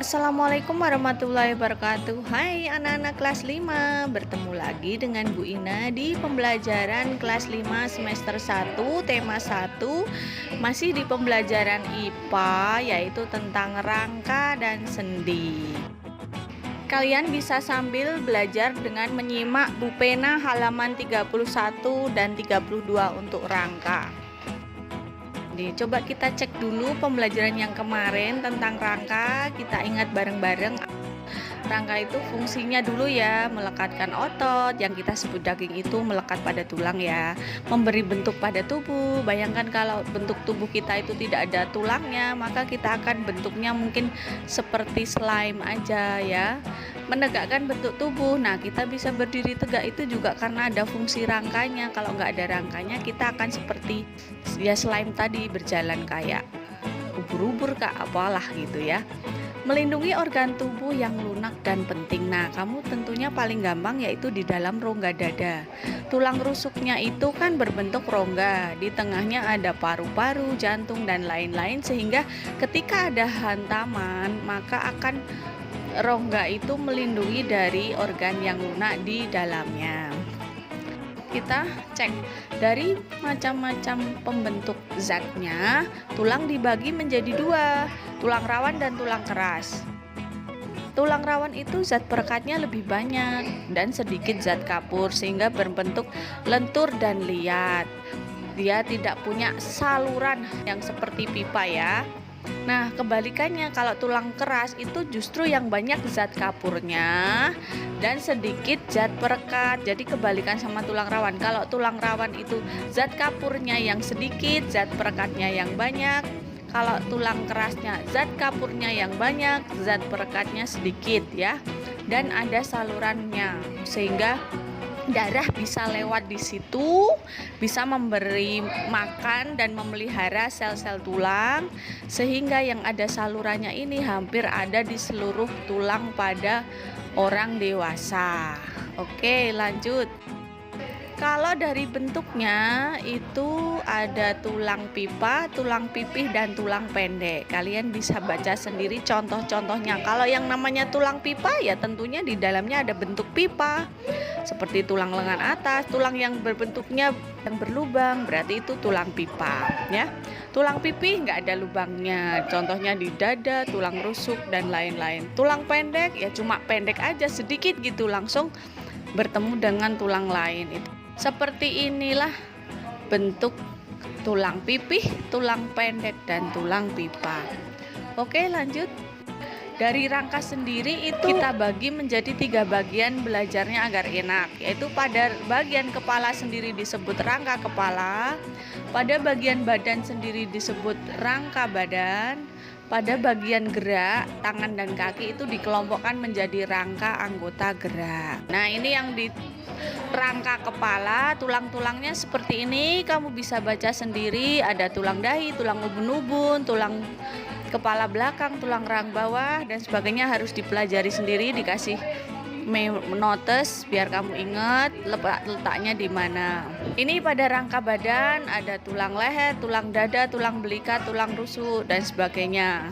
Assalamualaikum warahmatullahi wabarakatuh. Hai anak-anak kelas 5, bertemu lagi dengan Bu Ina di pembelajaran kelas 5 semester 1 tema 1. Masih di pembelajaran IPA, yaitu tentang rangka dan sendi. Kalian bisa sambil belajar dengan menyimak Bu Pena halaman 31 dan 32 untuk rangka. Coba kita cek dulu pembelajaran yang kemarin tentang rangka. Kita ingat bareng-bareng. Rangka itu fungsinya dulu ya, melekatkan otot, yang kita sebut daging itu melekat pada tulang ya, memberi bentuk pada tubuh. Bayangkan kalau bentuk tubuh kita itu tidak ada tulangnya, maka kita akan bentuknya mungkin seperti slime aja ya. Menegakkan bentuk tubuh. Nah, kita bisa berdiri tegak itu juga karena ada fungsi rangkanya. Kalau nggak ada rangkanya, kita akan seperti ya slime tadi, berjalan kayak ubur-ubur kak apalah gitu ya. Melindungi organ tubuh yang lunak dan penting. Nah, kamu tentunya paling gampang yaitu di dalam rongga dada. Tulang rusuknya itu kan berbentuk rongga. Di tengahnya ada paru-paru, jantung dan lain-lain, sehingga ketika ada hantaman maka akan rongga itu melindungi dari organ yang lunak di dalamnya. Kita cek dari macam-macam pembentuk zatnya. Tulang dibagi menjadi dua, tulang rawan dan tulang keras. Tulang rawan itu zat perekatnya lebih banyak dan sedikit zat kapur, sehingga berbentuk lentur dan liat. Dia tidak punya saluran yang seperti pipa ya. Nah, kebalikannya, kalau tulang keras itu justru yang banyak zat kapurnya dan sedikit zat perekat. Jadi kebalikan sama tulang rawan. Kalau tulang rawan itu zat kapurnya yang sedikit, zat perekatnya yang banyak. Kalau tulang kerasnya zat kapurnya yang banyak, zat perekatnya sedikit ya. Dan ada salurannya sehingga darah bisa lewat di situ, bisa memberi makan dan memelihara sel-sel tulang, sehingga yang ada salurannya ini hampir ada di seluruh tulang pada orang dewasa. Oke, lanjut. Kalau dari bentuknya itu ada tulang pipa, tulang pipih, dan tulang pendek. Kalian bisa baca sendiri contoh-contohnya. Kalau yang namanya tulang pipa ya tentunya di dalamnya ada bentuk pipa. Seperti tulang lengan atas, tulang yang berbentuknya yang berlubang, berarti itu tulang pipa ya. Tulang pipih nggak ada lubangnya. Contohnya di dada, tulang rusuk, dan lain-lain. Tulang pendek ya cuma pendek aja sedikit gitu, langsung bertemu dengan tulang lain itu. Seperti inilah bentuk tulang pipih, tulang pendek, dan tulang pipa. Oke, lanjut. Dari rangka sendiri itu kita bagi menjadi 3 bagian belajarnya agar enak, yaitu pada bagian kepala sendiri disebut rangka kepala, pada bagian badan sendiri disebut rangka badan, pada bagian gerak tangan dan kaki itu dikelompokkan menjadi rangka anggota gerak. Nah, ini yang di rangka kepala, tulang-tulangnya seperti ini. Kamu bisa baca sendiri, ada tulang dahi, tulang ubun-ubun, tulang kepala belakang, tulang rahang bawah, dan sebagainya. Harus dipelajari sendiri, dikasih notes biar kamu ingat letaknya di mana. Ini pada rangka badan ada tulang leher, tulang dada, tulang belikat, tulang rusuk, dan sebagainya.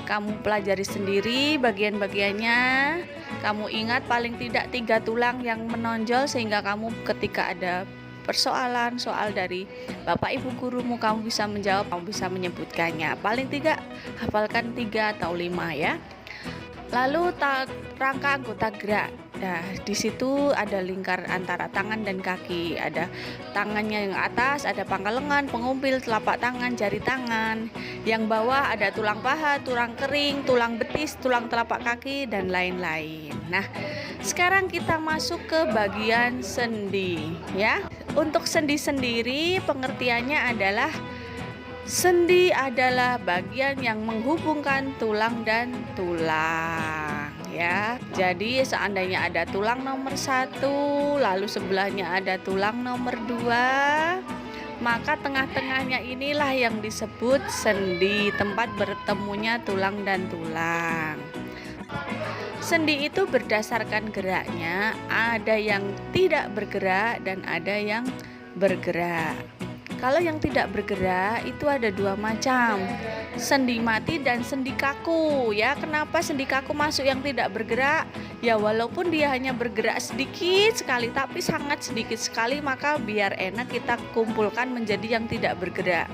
Kamu pelajari sendiri bagian-bagiannya. Kamu ingat paling tidak 3 tulang yang menonjol, sehingga kamu ketika ada persoalan soal dari bapak ibu gurumu, kamu bisa menjawab, kamu bisa menyebutkannya. Paling tidak hafalkan 3 atau 5 ya. Lalu rangka anggota gerak. Nah, di situ ada lingkar antara tangan dan kaki. Ada tangannya yang atas, ada pangkal lengan, pengumpil, telapak tangan, jari tangan. Yang bawah ada tulang paha, tulang kering, tulang betis, tulang telapak kaki, dan lain-lain. Nah, sekarang kita masuk ke bagian sendi ya. Untuk sendi sendiri pengertiannya adalah sendi adalah bagian yang menghubungkan tulang dan tulang ya. Jadi seandainya ada tulang nomor 1, lalu sebelahnya ada tulang nomor 2, maka tengah-tengahnya inilah yang disebut sendi, tempat bertemunya tulang dan tulang. Sendi itu berdasarkan geraknya, ada yang tidak bergerak dan ada yang bergerak. Kalau yang tidak bergerak itu ada dua macam, sendi mati dan sendi kaku ya. Kenapa sendi kaku masuk yang tidak bergerak? Ya walaupun dia hanya bergerak sedikit sekali, tapi sangat sedikit sekali, maka biar enak kita kumpulkan menjadi yang tidak bergerak.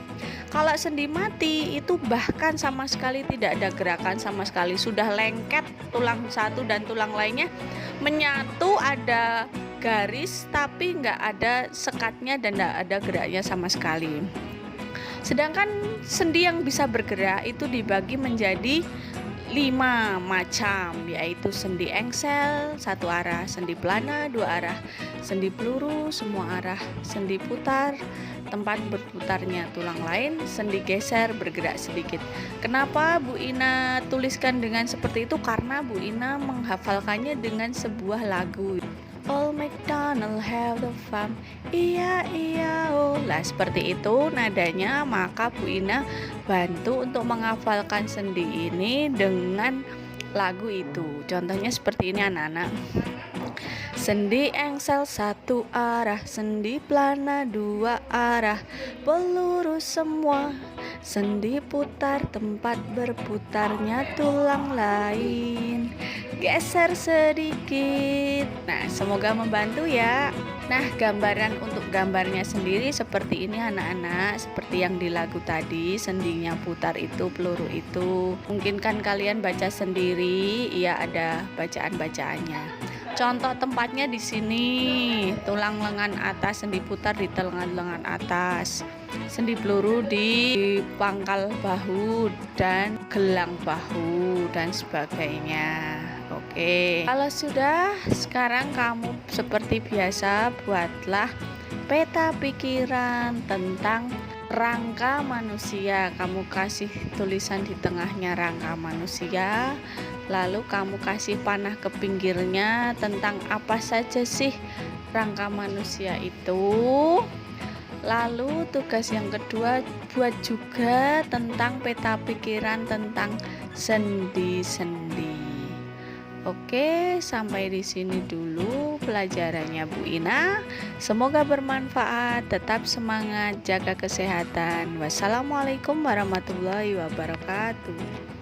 Kalau sendi mati itu bahkan sama sekali tidak ada gerakan sama sekali, sudah lengket tulang satu dan tulang lainnya menyatu, ada garis tapi nggak ada sekatnya dan nggak ada geraknya sama sekali. Sedangkan sendi yang bisa bergerak itu dibagi menjadi 5 macam, yaitu sendi engsel satu arah, sendi pelana dua arah, sendi peluru semua arah, sendi putar tempat berputarnya tulang lain, sendi geser bergerak sedikit. Kenapa Bu Ina tuliskan dengan seperti itu? Karena Bu Ina menghafalkannya dengan sebuah lagu. Old MacDonald have the farm, iya iya oh. Lah seperti itu nadanya, maka Bu Ina bantu untuk menghafalkan sendi ini dengan lagu itu. Contohnya seperti ini anak-anak. Sendi engsel satu arah, sendi pelana dua arah, peluru semua, sendi putar tempat berputarnya tulang lain, geser sedikit. Nah, semoga membantu ya. Nah, gambaran untuk gambarnya sendiri seperti ini anak-anak, seperti yang di lagu tadi, sendinya putar itu, peluru itu. Mungkin kan kalian baca sendiri, ya ada bacaan-bacaannya. Contoh tempatnya di sini, tulang lengan atas, sendi putar di lengan atas, sendi peluru di pangkal bahu dan gelang bahu dan sebagainya. Oke, kalau sudah, sekarang kamu seperti biasa buatlah peta pikiran tentang rangka manusia. Kamu kasih tulisan di tengahnya rangka manusia, lalu kamu kasih panah ke pinggirnya tentang apa saja sih rangka manusia itu. Lalu tugas yang kedua, buat juga tentang peta pikiran tentang sendi-sendi. Oke, sampai di sini dulu pelajarannya Bu Ina. Semoga bermanfaat. Tetap semangat, jaga kesehatan. Wassalamualaikum warahmatullahi wabarakatuh.